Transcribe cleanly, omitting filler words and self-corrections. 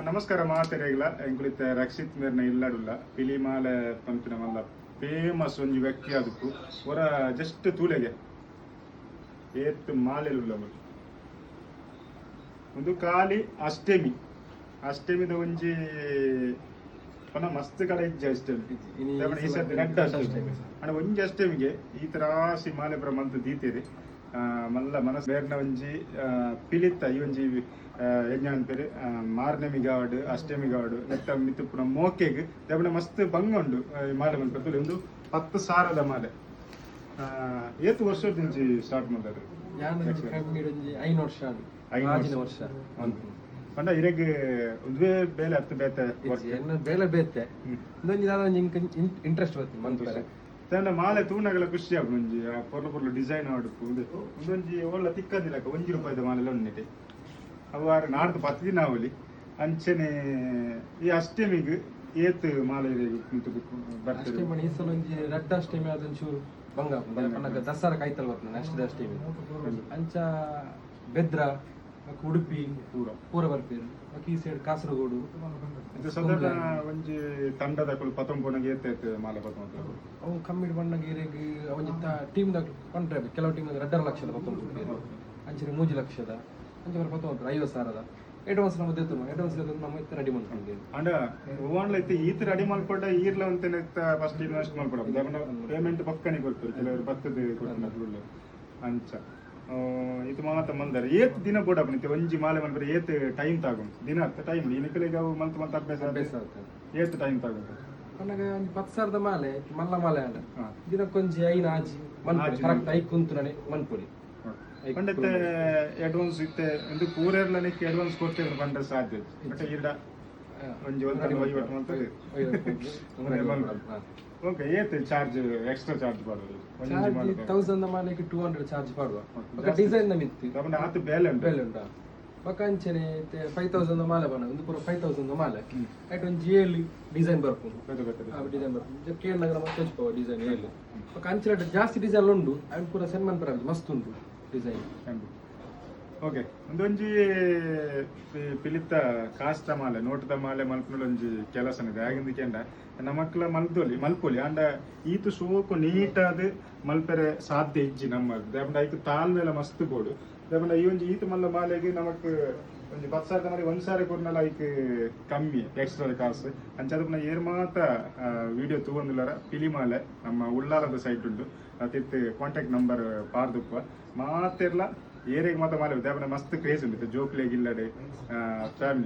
ನಮಸ್ಕಾರ ಮಾತೆರೆಗ್ಲ ಎಂಕುಲಿತ ರಕ್ಷಿತ್ ಮೇರ್ನ ಇಲ್ಲಡುಲ್ಲ ಪಿಲಿಮಾಲ ಪಂಪಿನ ಮಲ್ಲ ಫೇಮಸ್ ಒಂಜಿ ವ್ಯಕ್ತಿ ಅದಕ್ಕೂ ಹೊರ ಜಸ್ಟ್ ತೂಲೆಗೆ ಏತ್ ಮಾಲೆಲುಲ್ಲ ಒಂದು ಖಾಲಿ ಅಷ್ಟಮಿ ಅಷ್ಟಮಿದ ಒಂಜಿ ಪನ ಮಸ್ತ್ ಕಡೆ ಇಜ್ಜ ಅಷ್ಟಮಿ ಈ ಸರ್ತಿ ನೆಟ್ಟ ಅಷ್ಟಮಿ ಅಂಡ್ ಒಂಜಿ ಅಷ್ಟಮಿಗೆ ಈ ತರಾಸಿ ಮಾಲೆ ಪ್ರಮಂತ ದೀತೆರಿ ಮಲ್ಲ ಮನಸ್ ಬೇರ್ನ ಒಂಜಿ ಪಿಲಿತ್ತ ಈ ಒಂಜಿ ಯಜ್ಞಾನ್ ಪೇರು ಮಾರ್ನಮಿ ಗಾವಡ್ ಅಷ್ಟಮಿ ಗಾವಡ್ ನೆತ್ತ ಮಿತ್ತುಪುನ ಮೋಕೆಗ್ ದೆಬಣ ಮಸ್ತ್ ಬಂಗ ಉಂಡು ಮಾಲೆ ಮಲ್ಪತ್ತುಲು ಒಂದು 10,000 ಮಾಲೆ ಏತ್ ವರ್ಷದಿಂಚಿ ಸ್ಟಾರ್ಟ್ ಮಾಡ್ತಾರೆ ಪಂಡ ಇರೆಗ್ ಒಂದೇ ಬೇಲೆ ಹತ್ತು ಬೇತೆ ಬೇಲೆ ಬೇತೆ ಇಂಟ್ರೆಸ್ಟ್ ಬರ್ತೀನಿ ಮನ್ಪರೆ ತಂಡ ಮಾಲೆ ತೂನಗಲ ಖುಷಿ ಆಗ ಒಂಜಿ ಪೊರ್ಲು ಡಿಸೈನ್ ಆಡುಕು ಒಂದೊಂಜಿ ಒಳ್ಳೆ ತಿಕ್ಕದಿಲ್ಲಕ ₹1 ಮಾಲೆಲ್ಲ ಉಂಡಿದೆ ಅವಾರ ನಾಡ್ದು 10 ದಿನ ಅವಲಿ ಅಂಚನೆ ಈ ಅಷ್ಟಮಿಗ್ ಏತ್ ಮಾಲೆ ಬರ್ತದೆ ಈ ಸಲ ಒಂಜಿ ರೆಡ್ ಅಷ್ಟಮಿ ಅದೊಂಚೂರು ಬಂಗ ದಸರಾ ಕಾಯ್ತಲ್ ಬರ್ತದೆ ನೆಕ್ಸ್ಟ್ ಅಷ್ಟಮಿ ಅಂಚ ಬೆದ್ರ ಉಡುಪಿ ಪೂರ ಬರ್ಪೇರು ಈ ಸೈಡ್ ಕಾಸರಗೋಡು ಇದು ಸಾಧಾರಣ ಒಂಜಿ ತಂಡದ ಪತೊಂಪುನಗೆ ಏತ್ ಮಾಲೆ ಪತೊಂಪು ಅವು ಕಮ್ಮಿ ಬಣ್ಣಗೆ ಇರೆಗ್ ಒಂಜಿ ಟೀಮ್ದಾಗ ಪಂಡ್ರೆ ಕೆಲವು ಟೀಮ್ದಾಗ 2,00,000 ಪತೊಂಪು ಅಂಚನೆ 3,00,000 ಅಂಚೆ ಬರ ಪತೊಂಪು 50,000 ಅಡ್ವಾನ್ಸ್ ನಮ್ಮ ದೆತ್ತು ಅಡ್ವಾನ್ಸ್ ನಮ್ಮ ಇತ್ತ ರೆಡಿ ಮಾಡ್ಕೊಂಡಿದ್ದೇವೆ ಅಂಡ ಓವನ್ಲ ಇತ್ತು ಈತ ರೆಡಿ ಮಾಡ್ಕೊಂಡ ಈರ್ಲ ಅಂತೇನೆ ಫಸ್ಟ್ ಇನ್ವೆಸ್ಟ್ ಮಾಡ್ಕೊಡ ಪೇಮೆಂಟ್ ಪಕ್ಕನೆ ಕೊಡ್ತಾರೆ ಕೆಲವರು ಬರ್ತದೆ ಕೊಡ್ತಾರೆ ಅಂಚ ಇದು ಮಾತ ಮಂದರ ಏತ್ ದಿನ ಬೋಡ ಬನ್ನಿ ಒಂಜಿ ಮಾಲೆ ಮಲ್ಪರೆ ಏತ್ ಟೈಮ್ ತಾಗುಂಟು ದಿನ ಅರ್ಥ ಟೈಮ್ ಇನಕಲಿಗ ಮಂತ್ ಅಭ್ಯಾಸ ಏತ್ ಟೈಮ್ ತಾಗುಂಟು ನನಗೆ 10,000 ಮಾಲೆ ಮಲ್ಲ ಮಾಲೆ ಅಂಡ ದಿನಕ್ಕೊಂಜಿ ಐನ ಆಜಿ ಮನ್ಪುರಿ ಕರೆಕ್ಟ್ ಐ ಕುಂತುನನೆ ಮನ್ಪುರಿ ಪಂಡತ್ತೆ ಅಡ್ವಾನ್ಸ್ ಇತ್ತೆ ಎಂದು ಪೂರೆರ್ಲನಿಕ್ಕೆ ಅಡ್ವಾನ್ಸ್ ಕೊಡ್ತೇವೆ ಪಂಡ ಸಾಧ್ಯ ಬಟ್ ಈರ್ಡ ಒಂಜಿ ವೈವಟ್ಟು ಮಂತದೆ ಓಕೆ ಏತ್ ಚಾರ್ಜ್ ಎಕ್ಸ್ಟ್ರಾ ಚಾರ್ಜ್ ಮಾಡೋದು 1,000 ಮಾಲೆಗೆ 200 ಚಾರ್ಜ್ ಮಾಡುವ ಡಿಸೈನ್ ನಮಿತ್ತು ತಗೊಂಡ ಆತು ಬೇಲೆ ಉಂಟು ಪಕ್ಕಂಚನೆ 5,000 ಮಾಲೆ ಬಣ್ಣ ಒಂದು ಪೂರ 5,000 ಮಾಲೆ ಆಯ್ತು ಒಂದು ಜಿಯಲ್ಲಿ ಡಿಸೈನ್ ಬರ್ಕೊಂಡು ಡಿಸೈನ್ ಬರ್ಕೊಂಡು ಕೇಳ್ ನಗರ ಮತ್ತೆ ಹಚ್ಕೋ ಡಿಸೈನ್ ಹೇಳಿ ಪಕ್ಕ ಅಂಚೆ ಜಾಸ್ತಿ ಡಿಸೈನ್ ಉಂಡು ಅದು ಪೂರ ಸನ್ಮಾನ್ ಪರ ಮಸ್ತ್ ಉಂಟು ಡಿಸೈನ್ ಓಕೆ ಒಂದೊಂಜಿ ಪಿಲಿತ್ತ ಕಾಸ್ತ ಮಾಲೆ ನೋಟದ ಮಾಲೆ ಮಲ್ಪುನ ಒಂಜಿ ಕೆಲಸನಿದೆ ಆಗಿಂದ ಕೆಂಡ ನಮಕ್ಲ ಮಲ್ಪೊಲಿ ಅಂಡ ಈತು ಸೋಕು ನೀಟಾದ ಮಲ್ಪೆರೆ ಸಾಧ್ಯ ಇಜ್ಜಿ ನಮ್ಮ ದೇಪಂಡ ಐತು ತಾಳ್ಮೆಲ ಮಸ್ತ್ ಬೋಡು ದೇಪಂಡ ಈ ಒಂಜಿ ಈತು ಮಲ್ಲ ಮಾಲೆಗೆ ನಮಕ್ ಒಂಜಿ 10,000 ಮಾಲೆ 1,000 ಕೊರ್ನಲ ಐಕ್ ಕಮ್ಮಿ ಎಕ್ಸ್ಟ್ರಾ ಕಾಸು ಅಂಚದಪ್ಪನ ಏರ್ ಮಾತ ವಿಡಿಯೋ ತಗೊಂದಿಲ್ಲರ ಪಿಲಿಮಾಲೆ ನಮ್ಮ ಉಳ್ಳಾಲದ ಸೈಟ್ ಉಂಟು ಅತಿತ್ ಕಾಂಟ್ಯಾಕ್ಟ್ ನಂಬರ್ ಪಾರ್ದುಪ್ಪ ಮಾತೆರ್ಲ ಏರೆಗ್ ಮಾತ ಮಾಲೆ ದೇಪಂಡ ಮಸ್ತ್ ಕ್ರೇಜ್ ಉಂಟು ಜೋಕ್ಲೆಗ್ ಇಲ್ಲಡೆ ಫ್ಯಾಮಿಲಿ